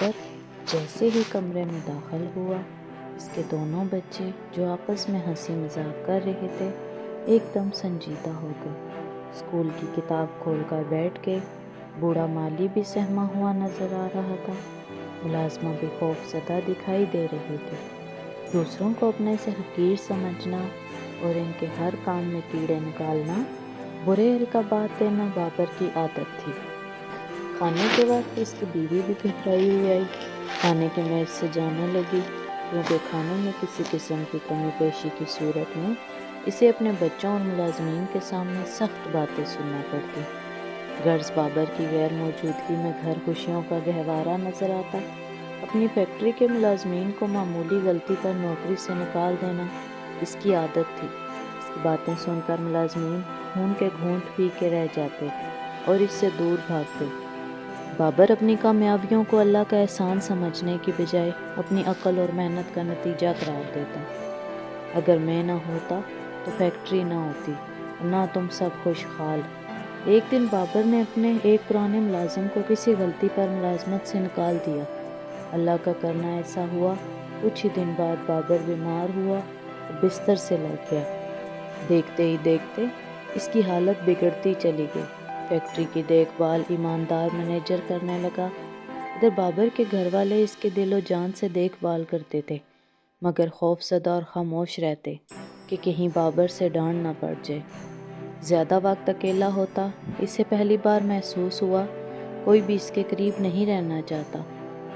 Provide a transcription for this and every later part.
بابر جیسے ہی کمرے میں داخل ہوا، اس کے دونوں بچے جو آپس میں ہنسی مذاق کر رہے تھے ایک دم سنجیدہ ہو گئے۔ اسکول کی کتاب کھول کر بیٹھ گئے۔ بوڑھا مالی بھی سہما ہوا نظر آ رہا تھا۔ ملازمہ بھی خوف زدہ دکھائی دے رہے تھے۔ دوسروں کو اپنے سے حقیر سمجھنا اور ان کے ہر کام میں کیڑے نکالنا، برے القابات دینا بابر کی عادت تھی۔ کھانے کے وقت اس کی بیوی بھی گھبرائی ہوئی آئی، کھانے کی میز سے جانے لگی، کیونکہ کھانے میں کسی قسم کی کمی بیشی کی صورت میں اسے اپنے بچوں اور ملازمین کے سامنے سخت باتیں سننا پڑتی۔ غرض بابر کی غیر موجودگی میں گھر خوشیوں کا گہوارہ نظر آتا۔ اپنی فیکٹری کے ملازمین کو معمولی غلطی پر نوکری سے نکال دینا اس کی عادت تھی۔ اس کی باتیں سن کر ملازمین خون کے گھونٹ پی کے رہ جاتے اور اس سے دور بھاگتے۔ بابر اپنی کامیابیوں کو اللہ کا احسان سمجھنے کی بجائے اپنی عقل اور محنت کا نتیجہ قرار دیتا۔ اگر میں نہ ہوتا تو فیکٹری نہ ہوتی اور نہ تم سب خوشحال۔ ایک دن بابر نے اپنے ایک پرانے ملازم کو کسی غلطی پر ملازمت سے نکال دیا۔ اللہ کا کرنا ایسا ہوا، کچھ ہی دن بعد بابر بیمار ہوا اور بستر سے لگ گیا۔ دیکھتے ہی دیکھتے اس کی حالت بگڑتی چلی گئی۔ فیکٹری کی دیکھ بھال ایماندار مینیجر کرنے لگا۔ ادھر بابر کے گھر والے اس کے دل و جان سے دیکھ بھال کرتے تھے، مگر خوف زدہ اور خاموش رہتے کہ کہیں بابر سے ڈانٹ نہ پڑ جائے۔ زیادہ وقت اکیلا ہوتا، اسے پہلی بار محسوس ہوا کوئی بھی اس کے قریب نہیں رہنا چاہتا،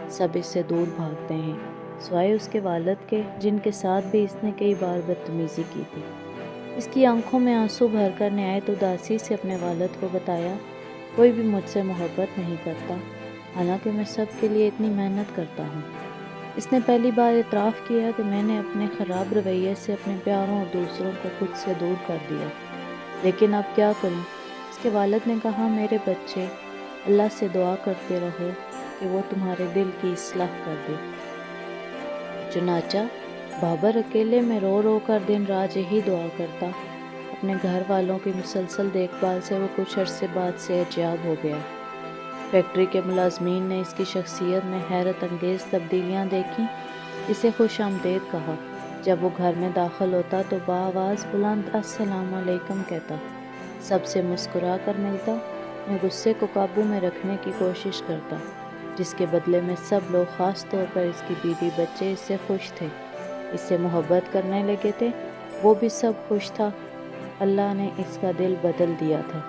سب اس سے دور بھاگتے ہیں، سوائے اس کے والد کے جن کے ساتھ بھی اس نے کئی بار بدتمیزی کی تھی۔ اس کی آنکھوں میں آنسو بھر کر نہایت اداسی سے اپنے والد کو بتایا، کوئی بھی مجھ سے محبت نہیں کرتا، حالانکہ میں سب کے لیے اتنی محنت کرتا ہوں۔ اس نے پہلی بار اعتراف کیا کہ میں نے اپنے خراب رویے سے اپنے پیاروں اور دوسروں کو خود سے دور کر دیا، لیکن اب کیا کروں؟ اس کے والد نے کہا، میرے بچے، اللہ سے دعا کرتے رہو کہ وہ تمہارے دل کی اصلاح کر دے۔ چنانچہ بابر اکیلے میں رو رو کر دن رات یہی دعا کرتا۔ اپنے گھر والوں کی مسلسل دیکھ بھال سے وہ کچھ عرصے بعد صحت یاب ہو گیا۔ فیکٹری کے ملازمین نے اس کی شخصیت میں حیرت انگیز تبدیلیاں دیکھیں، اسے خوش آمدید کہا۔ جب وہ گھر میں داخل ہوتا تو بآواز بلند السلام علیکم کہتا، سب سے مسکرا کر ملتا، اپنے غصے کو قابو میں رکھنے کی کوشش کرتا، جس کے بدلے میں سب لوگ، خاص طور پر اس کی بیوی بچے، اس سے خوش تھے، اس سے محبت کرنے لگے تھے۔ وہ بھی سب خوش تھا۔ اللہ نے اس کا دل بدل دیا تھا۔